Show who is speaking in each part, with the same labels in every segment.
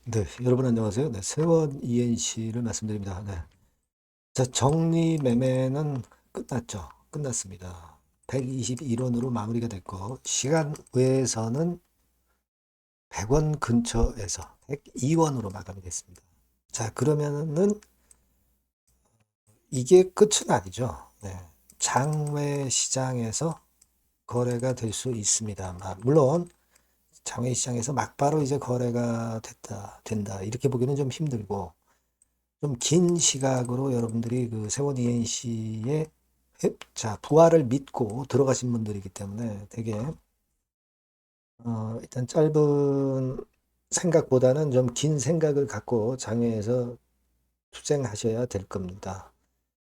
Speaker 1: 네, 여러분 안녕하세요. 네, 세원 ENC를 말씀드립니다. 네. 자, 정리 매매는 끝났죠. 끝났습니다. 121원으로 마무리가 됐고, 시간 외에서는 100원 근처에서 102원으로 마감이 됐습니다. 자, 그러면은 이게 끝은 아니죠. 네. 장외 시장에서 거래가 될 수 있습니다. 물론 장외 시장에서 막바로 이제 거래가 된다. 이렇게 보기는 좀 힘들고, 좀 긴 시각으로 여러분들이 그 세원 ENC의 부활을 믿고 들어가신 분들이기 때문에 되게 일단 짧은 생각보다는 좀 긴 생각을 갖고 장외에서 투쟁하셔야 될 겁니다.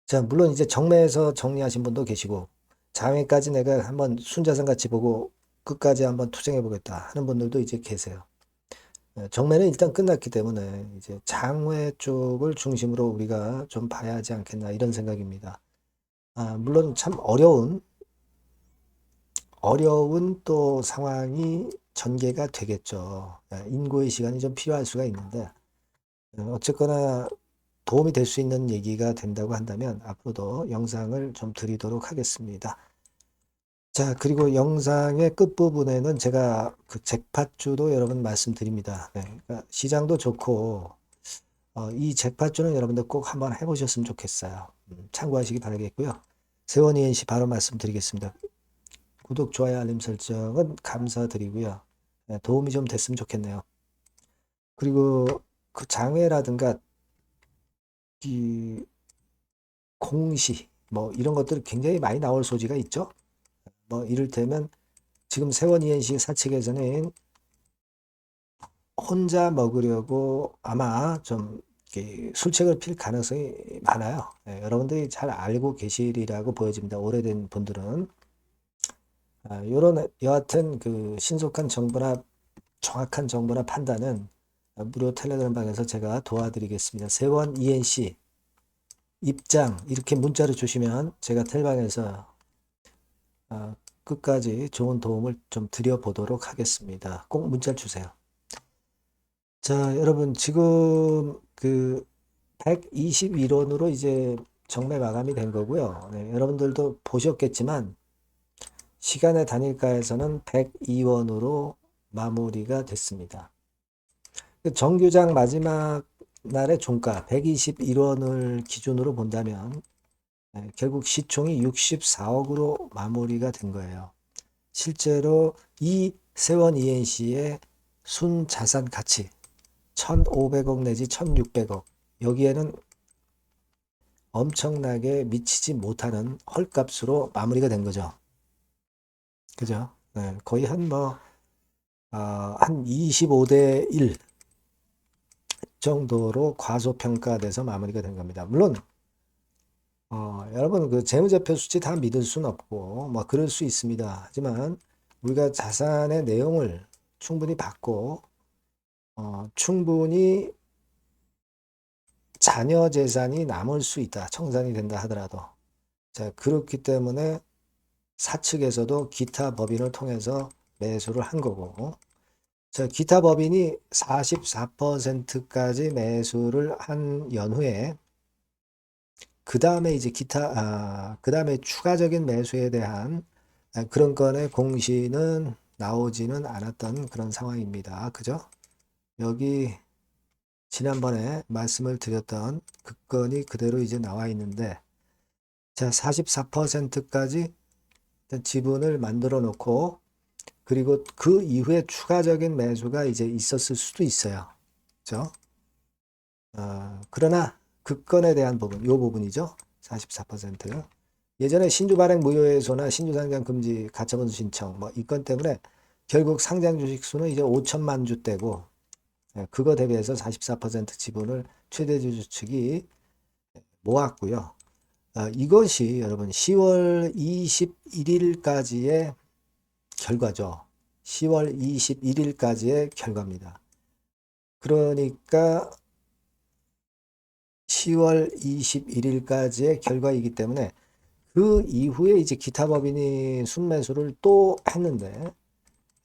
Speaker 1: 자, 물론 이제 정매에서 정리하신 분도 계시고 장외까지 내가 한번 순자산 같이 보고 끝까지 한번 투쟁해 보겠다 하는 분들도 이제 계세요. 정매는 일단 끝났기 때문에 이제 장외 쪽을 중심으로 우리가 좀 봐야 하지 않겠나 이런 생각입니다. 물론 참 어려운 또 상황이 전개가 되겠죠. 인고의 시간이 좀 필요할 수가 있는데, 어쨌거나 도움이 될 수 있는 얘기가 된다고 한다면 앞으로도 영상을 좀 드리도록 하겠습니다. 자, 그리고 영상의 끝부분에는 제가 그 잭팟주도 여러분 말씀드립니다. 네, 그러니까 시장도 좋고, 이 잭팟주는 여러분들 꼭 한번 해보셨으면 좋겠어요. 참고하시기 바라겠고요. 세원 ENC 바로 말씀드리겠습니다. 구독, 좋아요, 알림 설정은 감사드리고요. 네, 도움이 좀 됐으면 좋겠네요. 그리고 그 장외라든가 이 공시 뭐 이런 것들 굉장히 많이 나올 소지가 있죠. 뭐 이를테면 지금 세원 ENC 사측에서는 혼자 먹으려고 아마 좀 이렇게 술책을 필 가능성이 많아요. 네, 여러분들이 잘 알고 계시리라고 보여집니다. 오래된 분들은. 요런 여하튼 그 신속한 정보나 정확한 정보나 판단은 무료 텔레그램 방에서 제가 도와드리겠습니다. 세원 ENC 입장 이렇게 문자를 주시면 제가 텔방에서 끝까지 좋은 도움을 좀 드려보도록 하겠습니다. 꼭 문자 주세요. 자, 여러분 지금 그 121원으로 이제 정매 마감이 된 거고요. 네, 여러분들도 보셨겠지만 시간의 단일가에서는 102원으로 마무리가 됐습니다. 정규장 마지막 날의 종가 121원을 기준으로 본다면 결국 시총이 64억으로 마무리가 된 거예요. 실제로 이 세원 ENC의 순자산 가치 1,500억 내지 1,600억 여기에는 엄청나게 미치지 못하는 헐값으로 마무리가 된 거죠. 그죠? 네, 거의 한 25대 1 정도로 과소평가돼서 마무리가 된 겁니다. 물론 여러분 그 재무제표 수치 다 믿을 수는 없고 뭐 그럴 수 있습니다. 하지만 우리가 자산의 내용을 충분히 받고 충분히 자녀 재산이 남을 수 있다. 청산이 된다 하더라도. 자, 그렇기 때문에 사측에서도 기타 법인을 통해서 매수를 한 거고 자, 기타 법인이 44%까지 매수를 한 연후에 그 다음에 이제 그 다음에 추가적인 매수에 대한 그런 건의 공시는 나오지는 않았던 그런 상황입니다. 그죠? 여기 지난번에 말씀을 드렸던 그 건이 그대로 이제 나와 있는데 자, 44%까지 지분을 만들어 놓고 그리고 그 이후에 추가적인 매수가 이제 있었을 수도 있어요. 그죠? 그러나 그 건에 대한 부분, 요 부분이죠. 44%. 예전에 신주 발행 무효회소나 신주 상장 금지 가처분 신청 뭐 이 건 때문에 결국 상장 주식 수는 이제 5천만 주대고 그거 대비해서 44% 지분을 최대주주 측이 모았고요. 이것이 여러분 10월 21일까지의 결과죠. 10월 21일까지의 결과입니다. 그러니까 10월 21일까지의 결과이기 때문에 그 이후에 이제 기타 법인이 순매수를 또 했는데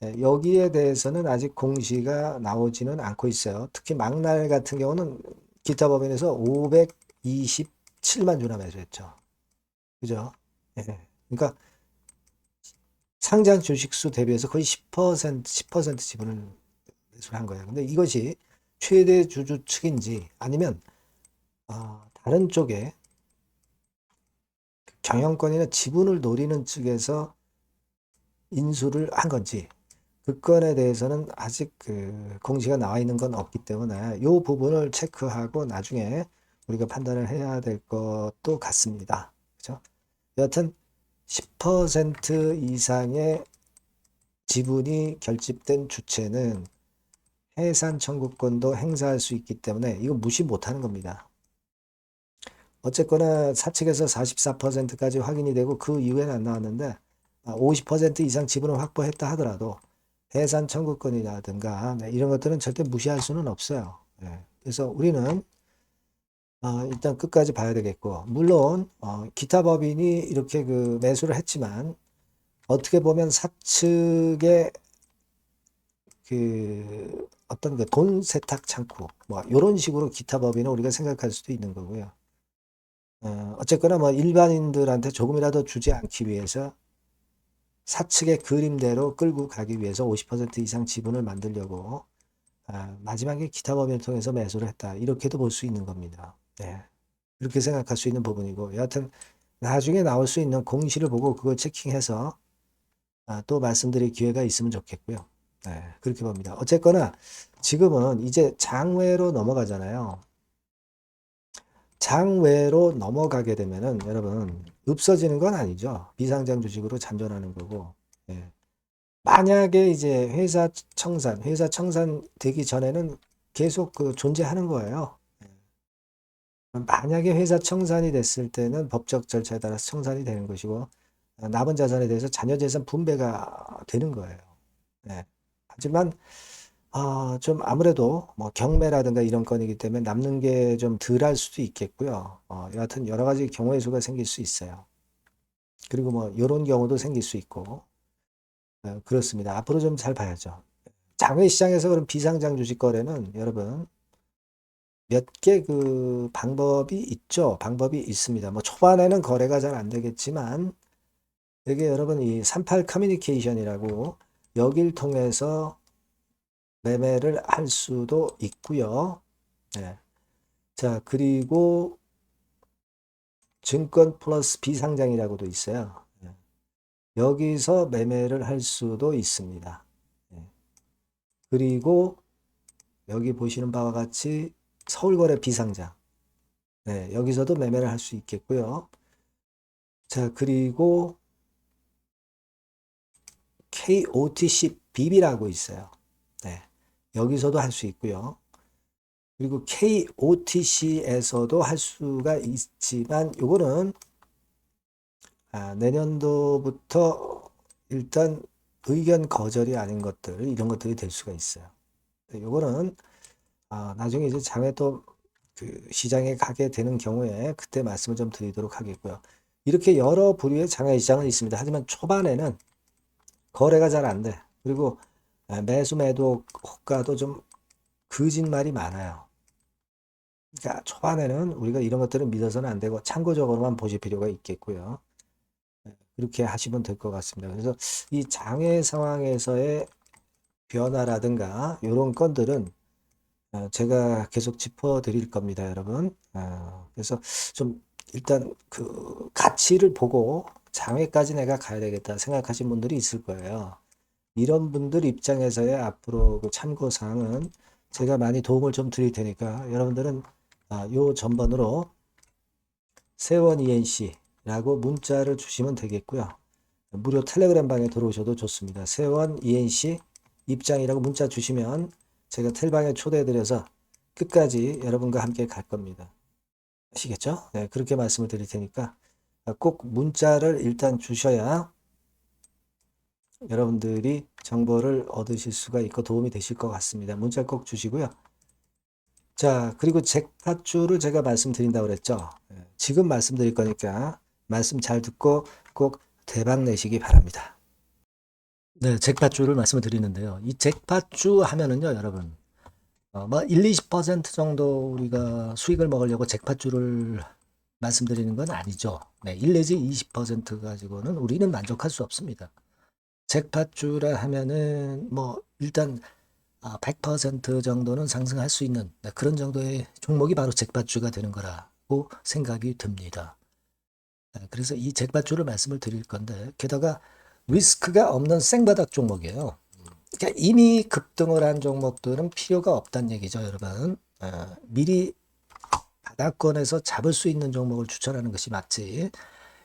Speaker 1: 여기에 대해서는 아직 공시가 나오지는 않고 있어요. 특히 막날 같은 경우는 기타 법인에서 527만 주나 매수했죠. 그죠? 예. 그러니까 상장 주식수 대비해서 거의 10% 지분을 매수를 한 거예요. 근데 이것이 최대 주주 측인지 아니면 다른 쪽에 경영권이나 지분을 노리는 측에서 인수를 한 건지 그 건에 대해서는 아직 그 공시가 나와 있는 건 없기 때문에 이 부분을 체크하고 나중에 우리가 판단을 해야 될 것도 같습니다. 그죠? 여하튼 10% 이상의 지분이 결집된 주체는 해산 청구권도 행사할 수 있기 때문에 이거 무시 못하는 겁니다. 어쨌거나 사측에서 44%까지 확인이 되고 그 이후에는 안 나왔는데 50% 이상 지분을 확보했다 하더라도 해산 청구권이라든가 이런 것들은 절대 무시할 수는 없어요. 그래서 우리는 일단 끝까지 봐야 되겠고 물론 기타 법인이 이렇게 그 매수를 했지만 어떻게 보면 사측의 그 어떤 그 돈 세탁 창구 뭐 이런 식으로 기타 법인은 우리가 생각할 수도 있는 거고요. 어쨌거나 뭐 일반인들한테 조금이라도 주지 않기 위해서 사측의 그림대로 끌고 가기 위해서 50% 이상 지분을 만들려고 마지막에 기타 법인을 통해서 매수를 했다. 이렇게도 볼 수 있는 겁니다. 네. 그렇게 생각할 수 있는 부분이고 여하튼 나중에 나올 수 있는 공시를 보고 그걸 체킹해서 또 말씀드릴 기회가 있으면 좋겠고요. 네, 그렇게 봅니다. 어쨌거나 지금은 이제 장외로 넘어가잖아요. 장외로 넘어가게 되면은 여러분 없어지는 건 아니죠. 비상장 주식으로 잔존하는 거고. 예. 만약에 이제 회사 청산 되기 전에는 계속 그 존재하는 거예요. 만약에 회사 청산이 됐을 때는 법적 절차에 따라서 청산이 되는 것이고 남은 자산에 대해서 자녀 재산 분배가 되는 거예요. 예. 하지만 좀 아무래도 뭐 경매라든가 이런 건이기 때문에 남는 게 좀 덜할 수도 있겠고요. 여하튼 여러 가지 경우의 수가 생길 수 있어요. 그리고 뭐 이런 경우도 생길 수 있고 그렇습니다. 앞으로 좀 잘 봐야죠. 장외 시장에서 그런 비상장 주식 거래는 여러분 몇 개 그 방법이 있죠. 방법이 있습니다. 뭐 초반에는 거래가 잘 안 되겠지만 이게 여러분 이 38 커뮤니케이션이라고 여길 통해서 매매를 할 수도 있고요. 네. 자, 그리고 증권 플러스 비상장이라고도 있어요. 네. 여기서 매매를 할 수도 있습니다. 네. 그리고 여기 보시는 바와 같이 서울거래 비상장. 네, 여기서도 매매를 할 수 있겠고요. 자, 그리고 KOTC BB라고 있어요. 네, 여기서도 할 수 있고요. 그리고 KOTC에서도 할 수가 있지만 요거는 내년도부터 일단 의견 거절이 아닌 것들 이런 것들이 될 수가 있어요. 요거는 나중에 이제 장에 또 그 시장에 가게 되는 경우에 그때 말씀을 좀 드리도록 하겠고요. 이렇게 여러 부류의 장외 시장은 있습니다. 하지만 초반에는 거래가 잘 안 돼. 그리고 매수 매도 호가도 좀 거짓말이 많아요. 그러니까 초반에는 우리가 이런 것들을 믿어서는 안 되고 참고적으로만 보실 필요가 있겠고요. 그렇게 하시면 될 것 같습니다. 그래서 이 장외 상황에서의 변화라든가 이런 건들은 제가 계속 짚어드릴 겁니다, 여러분. 그래서 좀 일단 그 가치를 보고 장외까지 내가 가야 되겠다 생각하신 분들이 있을 거예요. 이런 분들 입장에서의 앞으로 그 참고 사항은 제가 많이 도움을 좀 드릴 테니까 여러분들은 요 전번으로 세원 ENC라고 문자를 주시면 되겠고요. 무료 텔레그램 방에 들어오셔도 좋습니다. 세원 ENC 입장이라고 문자 주시면 제가 텔방에 초대해드려서 끝까지 여러분과 함께 갈 겁니다. 아시겠죠? 네, 그렇게 말씀을 드릴 테니까 꼭 문자를 일단 주셔야 여러분들이 정보를 얻으실 수가 있고 도움이 되실 것 같습니다. 문자 꼭 주시고요. 자, 그리고 잭팟주를 제가 말씀드린다고 그랬죠. 지금 말씀드릴 거니까 말씀 잘 듣고 꼭 대박 내시기 바랍니다. 네, 잭팟주를 말씀을 드리는데요. 이 잭팟주 하면은요, 여러분, 뭐 1, 20% 정도 우리가 수익을 먹으려고 잭팟주를 말씀드리는 건 아니죠. 네, 1 내지 20% 가지고는 우리는 만족할 수 없습니다. 잭팟주라 하면은 뭐 일단 100% 정도는 상승할 수 있는 그런 정도의 종목이 바로 잭팟주가 되는 거라고 생각이 듭니다. 그래서 이 잭팟주를 말씀을 드릴 건데 게다가 리스크가 없는 생바닥 종목이에요. 그러니까 이미 급등을 한 종목들은 필요가 없다는 얘기죠, 여러분. 미리 바닥권에서 잡을 수 있는 종목을 추천하는 것이 맞지.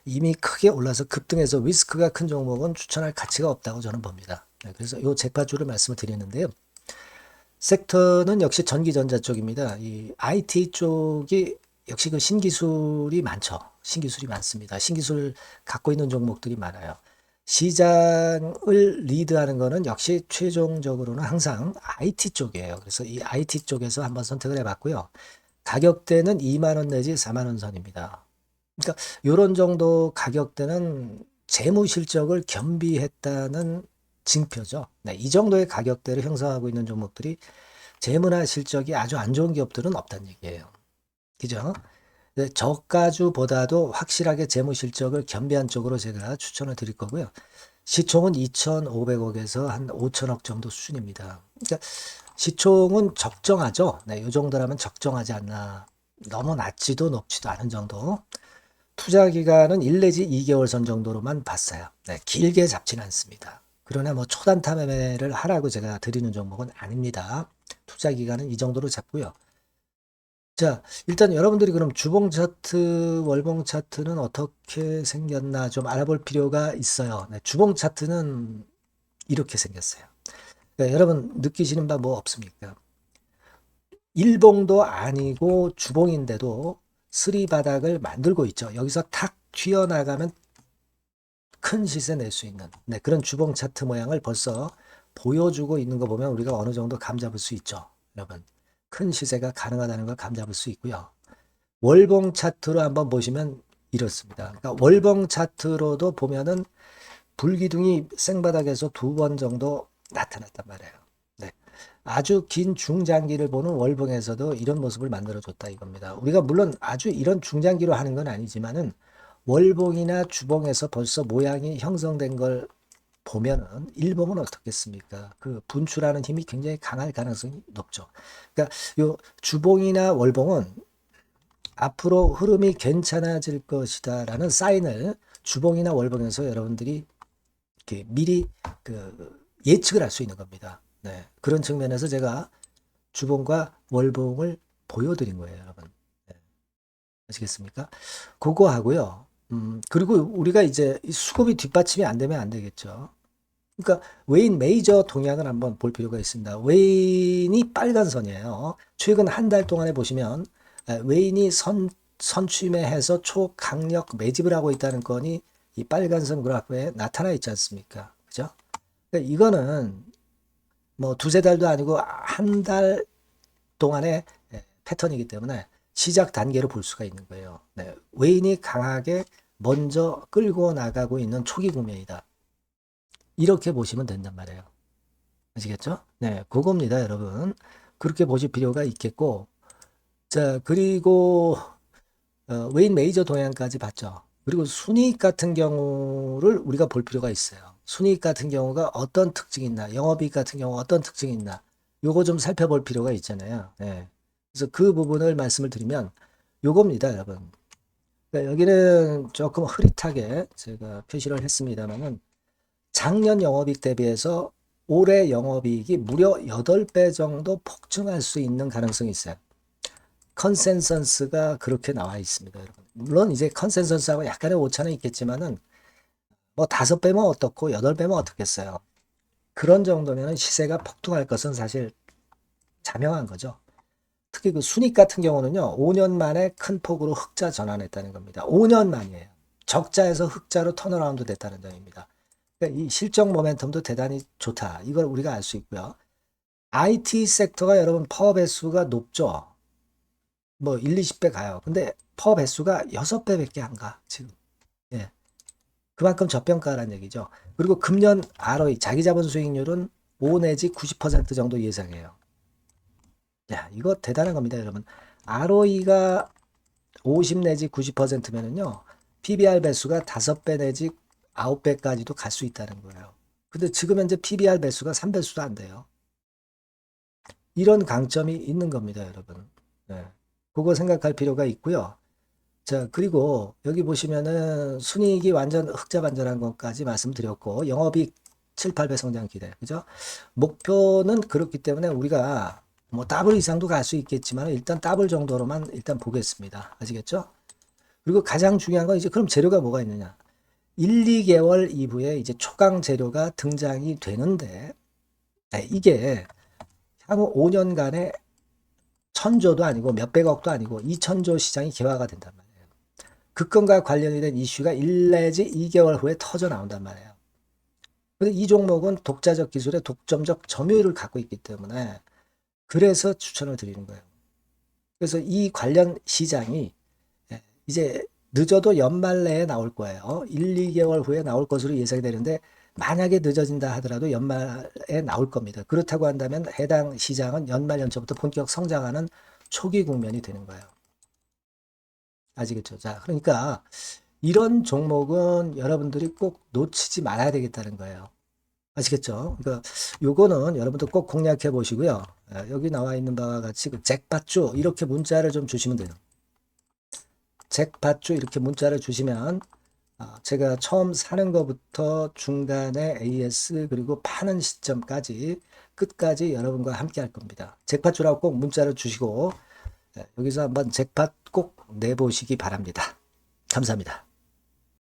Speaker 1: 이미 크게 올라서 급등해서 리스크가 큰 종목은 추천할 가치가 없다고 저는 봅니다. 그래서 이 잭팟주를 말씀을 드리는데요. 섹터는 역시 전기전자 쪽입니다. 이 IT 쪽이 역시 그 신기술이 많죠. 신기술이 많습니다. 신기술 갖고 있는 종목들이 많아요. 시장을 리드하는 거는 역시 최종적으로는 항상 IT 쪽이에요. 그래서 이 IT 쪽에서 한번 선택을 해봤고요. 가격대는 2만 원 내지 4만 원 선입니다. 그러니까 이런 정도 가격대는 재무 실적을 겸비했다는 징표죠. 네, 이 정도의 가격대를 형성하고 있는 종목들이 재무나 실적이 아주 안 좋은 기업들은 없다는 얘기예요. 그죠? 네, 저가주보다도 확실하게 재무 실적을 겸비한 쪽으로 제가 추천을 드릴 거고요. 시총은 2,500억에서 한 5천억 정도 수준입니다. 그러니까 시총은 적정하죠. 네, 이 정도라면 적정하지 않나. 너무 낮지도 높지도 않은 정도. 투자 기간은 1 내지 2개월 선 정도로만 봤어요. 네, 길게 잡지는 않습니다. 그러나 뭐 초단타 매매를 하라고 제가 드리는 종목은 아닙니다. 투자 기간은 이 정도로 잡고요. 자, 일단 여러분들이 그럼 주봉 차트, 월봉 차트는 어떻게 생겼나 좀 알아볼 필요가 있어요. 네, 주봉 차트는 이렇게 생겼어요. 네, 여러분 느끼시는 바 뭐 없습니까? 일봉도 아니고 주봉인데도 쓰리바닥을 만들고 있죠. 여기서 탁 튀어나가면 큰 시세 낼 수 있는 그런 주봉 차트 모양을 벌써 보여주고 있는 거 보면 우리가 어느 정도 감잡을 수 있죠. 여러분 큰 시세가 가능하다는 걸 감잡을 수 있고요. 월봉 차트로 한번 보시면 이렇습니다. 그러니까 월봉 차트로도 보면은 불기둥이 생바닥에서 2번 정도 나타났단 말이에요. 네. 아주 긴 중장기를 보는 월봉에서도 이런 모습을 만들어줬다 이겁니다. 우리가 물론 아주 이런 중장기로 하는 건 아니지만은 월봉이나 주봉에서 벌써 모양이 형성된 걸 보면은 일봉은 어떻겠습니까? 그 분출하는 힘이 굉장히 강할 가능성이 높죠. 그러니까 요 주봉이나 월봉은 앞으로 흐름이 괜찮아질 것이다라는 사인을 주봉이나 월봉에서 여러분들이 이렇게 미리 그 예측을 할 수 있는 겁니다. 네. 그런 측면에서 제가 주봉과 월봉을 보여드린 거예요, 여러분. 네. 아시겠습니까? 그거 하고요. 그리고 우리가 이제 수급이 뒷받침이 안 되면 안 되겠죠. 그러니까 웨인 메이저 동향을 한번 볼 필요가 있습니다. 웨인이 빨간 선이에요. 최근 한 달 동안에 보시면 웨인이 선취매해서 초강력 매집을 하고 있다는 건이 이 빨간 선 그래프에 나타나 있지 않습니까? 그죠? 그러니까 이거는 뭐 두세 달도 아니고 한 달 동안의 패턴이기 때문에 시작 단계로 볼 수가 있는 거예요. 네, 웨인이 강하게 먼저 끌고 나가고 있는 초기 국면이다. 이렇게 보시면 된단 말이에요. 아시겠죠? 네, 그겁니다, 여러분. 그렇게 보실 필요가 있겠고, 자, 그리고 웨인 메이저 동향까지 봤죠. 그리고 순이익 같은 경우를 우리가 볼 필요가 있어요. 순이익 같은 경우가 어떤 특징이 있나, 영업이익 같은 경우 어떤 특징이 있나, 요거 좀 살펴볼 필요가 있잖아요. 네. 그래서 그 부분을 말씀을 드리면 요겁니다, 여러분. 그러니까 여기는 조금 흐릿하게 제가 표시를 했습니다만은 작년 영업이익 대비해서 올해 영업이익이 무려 8배 정도 폭증할 수 있는 가능성이 있어요. 컨센서스가 그렇게 나와 있습니다, 여러분. 물론 이제 컨센서스하고 약간의 오차는 있겠지만은 뭐 5배면 어떻고 8배면 어떻겠어요. 그런 정도면 시세가 폭등할 것은 사실 자명한 거죠. 특히 그 순익 같은 경우는요, 5년 만에 큰 폭으로 흑자 전환했다는 겁니다. 5년 만이에요. 적자에서 흑자로 턴어라운드 됐다는 점입니다. 그러니까 이 실적 모멘텀도 대단히 좋다. 이걸 우리가 알 수 있고요. IT 섹터가 여러분 파워 배수가 높죠. 뭐 1, 20배 가요. 근데 파워 배수가 6배밖에 안 가, 지금. 예. 그만큼 저평가라는 얘기죠. 그리고 금년 ROE, 자기자본 수익률은 5 내지 90% 정도 예상해요. 야, 이거 대단한 겁니다, 여러분. ROE가 50 내지 90%면은요, PBR 배수가 5배 내지 9배까지도 갈 수 있다는 거예요. 근데 지금 현재 PBR 배수가 3배수도 안 돼요. 이런 강점이 있는 겁니다, 여러분. 네. 그거 생각할 필요가 있고요. 자, 그리고 여기 보시면은 순이익이 완전 흑자반전한 것까지 말씀드렸고, 영업이익 7, 8배 성장 기대. 그죠? 목표는 그렇기 때문에 우리가 뭐 더블 이상도 갈 수 있겠지만 일단 더블 정도로만 일단 보겠습니다. 아시겠죠? 그리고 가장 중요한 건 이제 그럼 재료가 뭐가 있느냐? 1, 2개월 이후에 이제 초강 재료가 등장이 되는데, 네, 이게 향후 5년간에 1000조도 아니고 몇백억도 아니고 2000조 시장이 개화가 된단 말이에요. 그 건과 관련이 된 이슈가 1 내지 2개월 후에 터져 나온단 말이에요. 근데 이 종목은 독자적 기술의 독점적 점유율을 갖고 있기 때문에 그래서 추천을 드리는 거예요. 그래서 이 관련 시장이 이제 늦어도 연말 내에 나올 거예요. 1, 2개월 후에 나올 것으로 예상이 되는데 만약에 늦어진다 하더라도 연말에 나올 겁니다. 그렇다고 한다면 해당 시장은 연말 연초부터 본격 성장하는 초기 국면이 되는 거예요. 아시겠죠? 자, 그러니까 이런 종목은 여러분들이 꼭 놓치지 말아야 되겠다는 거예요. 아시겠죠? 그러니까 요거는 여러분들 꼭 공략해 보시고요. 여기 나와 있는 바와 같이 그 잭팟주 이렇게 문자를 좀 주시면 돼요. 잭팟주 이렇게 문자를 주시면 제가 처음 사는 것부터 중간에 AS 그리고 파는 시점까지 끝까지 여러분과 함께 할 겁니다. 잭팟주라고 꼭 문자를 주시고 여기서 한번 잭팟 꼭 내보시기 바랍니다. 감사합니다.